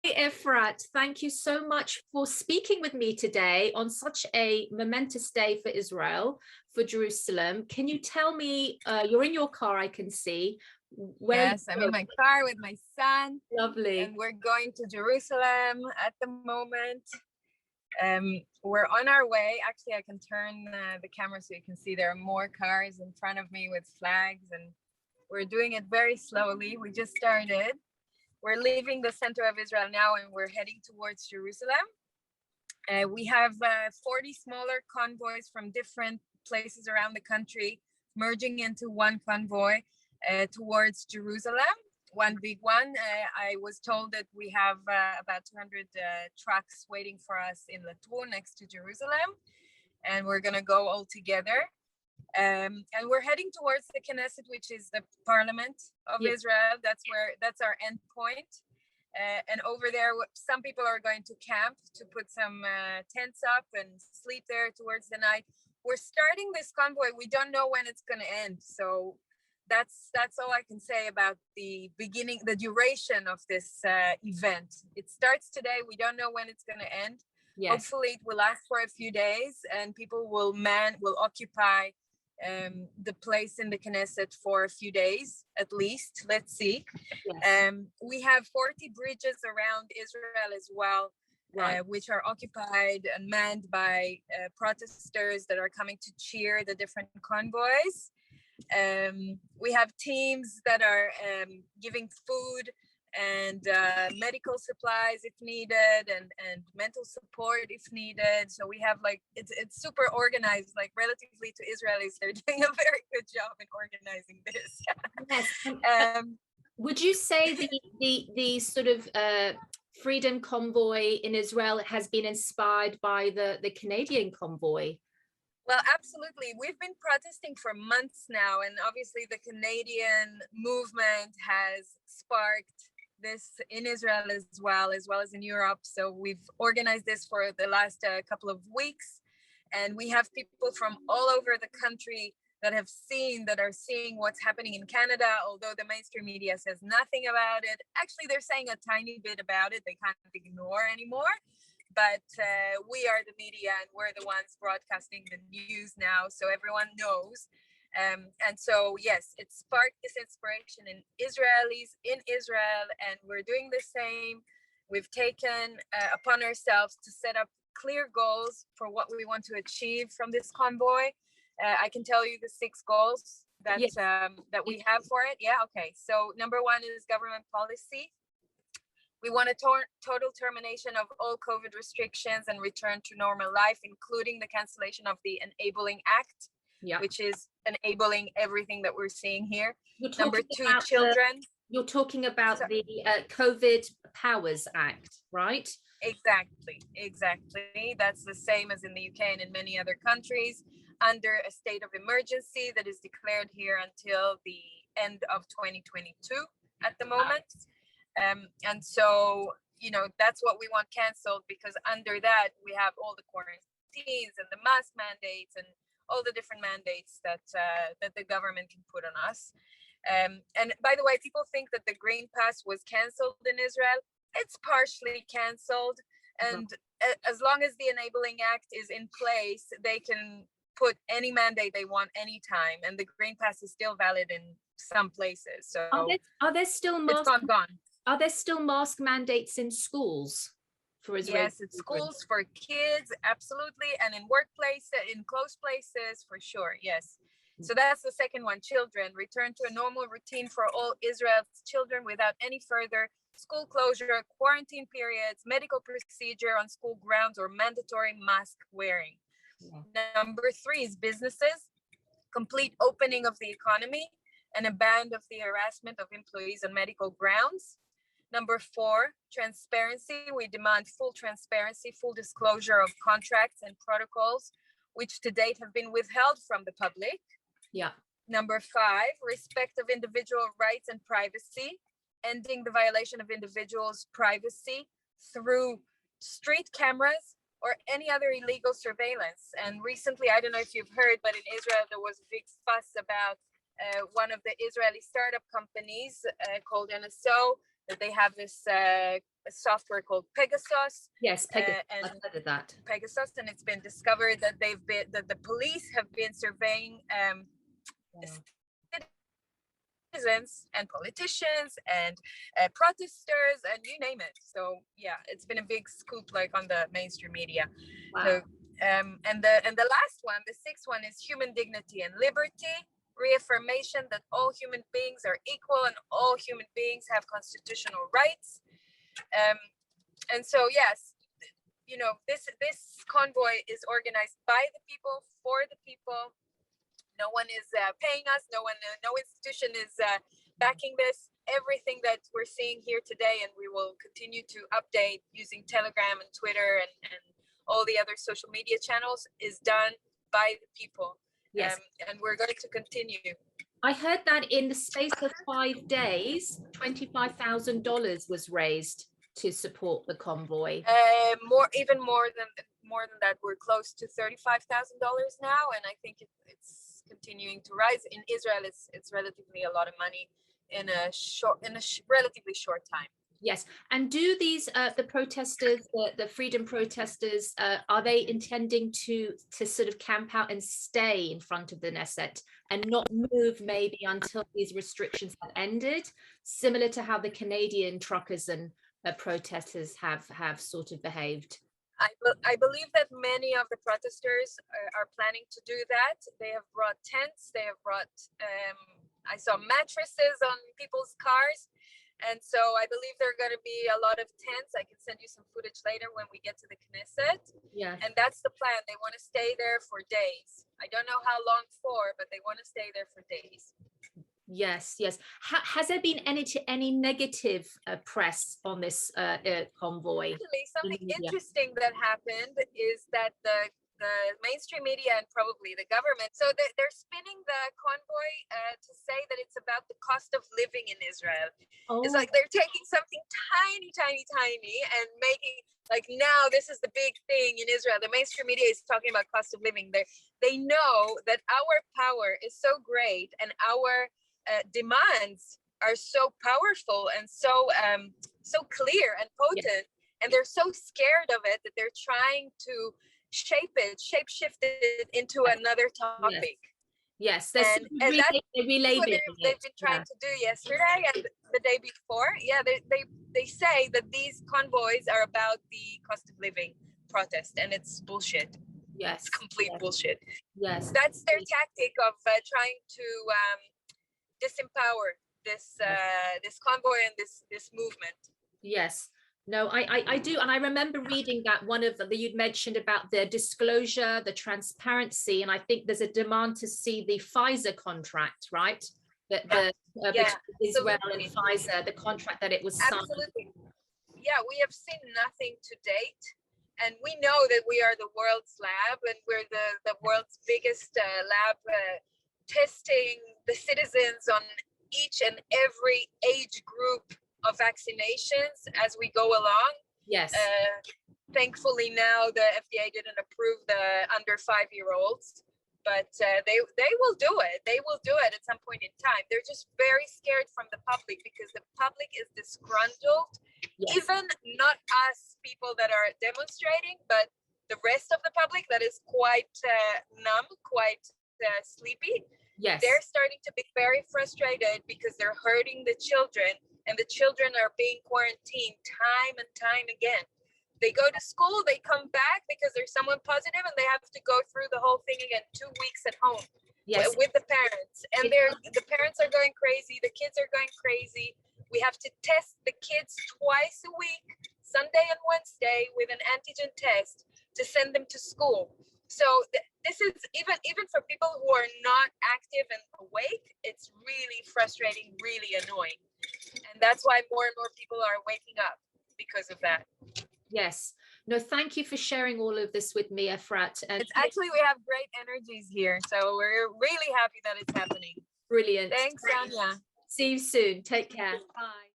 Efrat, thank you so much for speaking with me today on such a momentous day for Israel, for Jerusalem. Can you tell me, you're in your car, I can see. Where Yes, I'm in my car with my son. Lovely. And we're going to Jerusalem at the moment. We're on our way. Actually, I can turn the camera so you can see there are more cars in front of me with flags, and we're doing it very slowly. We just started. We're leaving the center of Israel now, and we're heading towards Jerusalem. We have 40 smaller convoys from different places around the country merging into one convoy towards Jerusalem. One big one. I was told that we have about 200 trucks waiting for us in Latrun next to Jerusalem, and we're going to go all together. And we're heading towards the Knesset, which is the parliament of Israel. That's our end point. And over there, some people are going to camp to put some tents up and sleep there towards the night. We're starting this convoy. We don't know when it's going to end. So that's all I can say about the beginning, the duration of this event. It starts today. We don't know when it's going to end. Yes. Hopefully it will last for a few days, and people will occupy the place in the Knesset for a few days at least. Let's see. Yes. We have 40 bridges around Israel as well, right. Which are occupied and manned by protesters that are coming to cheer the different convoys. We have teams that are giving food and medical supplies if needed, and mental support if needed. So we have it's super organized, relatively to Israelis. They're doing a very good job in organizing this. Yes. Would you say the sort of freedom convoy in Israel has been inspired by the Canadian convoy? Well, absolutely. We've been protesting for months now, and obviously the Canadian movement has sparked this in Israel as well as in Europe. So we've organized this for the last couple of weeks, and we have people from all over the country that are seeing what's happening in Canada, although the mainstream media says nothing about it. Actually, they're saying a tiny bit about it. They can't ignore anymore. But we are the media, and we're the ones broadcasting the news now, so everyone knows. And so, yes, it sparked this inspiration in Israelis in Israel, and we're doing the same. We've taken upon ourselves to set up clear goals for what we want to achieve from this convoy. I can tell you the 6 goals that that we have for it. Yeah, okay. So number 1 is government policy. We want a total termination of all COVID restrictions and return to normal life, including the cancellation of the Enabling Act, which is enabling everything that we're seeing here. Number 2, children. You're talking about the COVID Powers Act, right? Exactly. That's the same as in the UK and in many other countries, under a state of emergency that is declared here until the end of 2022 at the moment. And so, that's what we want canceled, because under that we have all the quarantines and the mask mandates and all the different mandates that the government can put on us. And by the way, people think that the Green Pass was canceled in Israel. It's partially canceled. And as long as the Enabling Act is in place, they can put any mandate they want anytime. And the Green Pass is still valid in some places. So are there still it's gone. Are there still mask mandates in schools for Israel? Yes, it's schools for kids, absolutely, and in workplaces, in closed places, for sure. Yes. So that's the second one. Children, return to a normal routine for all Israel's children without any further school closure, quarantine periods, medical procedure on school grounds, or mandatory mask wearing. Number 3 is businesses, complete opening of the economy, and a ban of the harassment of employees on medical grounds. Number 4, transparency. We demand full transparency, full disclosure of contracts and protocols, which to date have been withheld from the public. Yeah. Number 5, respect of individual rights and privacy, ending the violation of individuals' privacy through street cameras or any other illegal surveillance. And recently, I don't know if you've heard, but in Israel, there was a big fuss about one of the Israeli startup companies called NSO they have this software called Pegasus. Yes, Pegasus. And I've heard of that. Pegasus, and it's been discovered that the police have been surveying citizens and politicians and protesters and you name it. So yeah, it's been a big scoop like on the mainstream media. Wow. So and the last one, the sixth one, is human dignity and liberty, reaffirmation that all human beings are equal and all human beings have constitutional rights. And so yes, you know, this convoy is organized by the people, for the people. No one is paying us. No institution is backing this. Everything that we're seeing here today, and we will continue to update using Telegram and Twitter and all the other social media channels, is done by the people. Yes. And we're going to continue. I heard that in the space of 5 days, $25,000 was raised to support the convoy. Even more than that. We're close to $35,000 now, and I think it's continuing to rise. In Israel, it's relatively a lot of money in a relatively short time. Yes, and do these the protesters, the freedom protesters, are they intending to sort of camp out and stay in front of the Knesset and not move maybe until these restrictions have ended, similar to how the Canadian truckers and protesters have sort of behaved? I believe that many of the protesters are planning to do that. They have brought tents. They have brought, I saw mattresses on people's cars. And so I believe there are going to be a lot of tents. I can send you some footage later when we get to the Knesset. Yeah. And that's the plan. They want to stay there for days. I don't know how long for, but they want to stay there for days. Yes, yes. Has there been any negative press on this convoy? Actually, something interesting that happened is that the mainstream media and probably the government, so they're spinning the convoy to say that it's about the cost of living in Israel. Oh. It's like they're taking something tiny and making like, now this is the big thing in Israel. The mainstream media is talking about cost of living. They know that our power is so great and our demands are so powerful and so clear and potent, and they're so scared of it that they're trying to shape-shift it into another topic. Yes, and that's what they've been trying to do yesterday and the day before. Yeah, they say that these convoys are about the cost of living protest, and it's bullshit. Yes, it's complete bullshit. Yes, that's their tactic of trying to disempower this this convoy and this movement. Yes. No, I do. And I remember reading that one of them that you'd mentioned about the disclosure, the transparency. And I think there's a demand to see the Pfizer contract, right? Between Israel and Pfizer, the contract that it was signed. Absolutely. Yeah, we have seen nothing to date. And we know that we are the world's lab, and we're the world's biggest lab testing the citizens on each and every age group of vaccinations as we go along. Yes. Thankfully now the FDA didn't approve the under 5-year-olds, but they will do it. They will do it at some point in time. They're just very scared from the public because the public is disgruntled. Yes. Even not us people that are demonstrating, but the rest of the public that is quite numb, quite sleepy. Yes. They're starting to be very frustrated because they're hurting the children, and the children are being quarantined time and time again. They go to school, they come back because there's someone positive, and they have to go through the whole thing again, 2 weeks at home. Yes. With the parents. And the parents are going crazy, the kids are going crazy. We have to test the kids twice a week, Sunday and Wednesday, with an antigen test to send them to school. So this is even for people who are not active and awake, it's really frustrating, really annoying. And that's why more and more people are waking up because of that. Yes. No, thank you for sharing all of this with me, Efrat. And it's actually, we have great energies here. So we're really happy that it's happening. Brilliant. Thanks, Sonia. See you soon. Take care. Bye.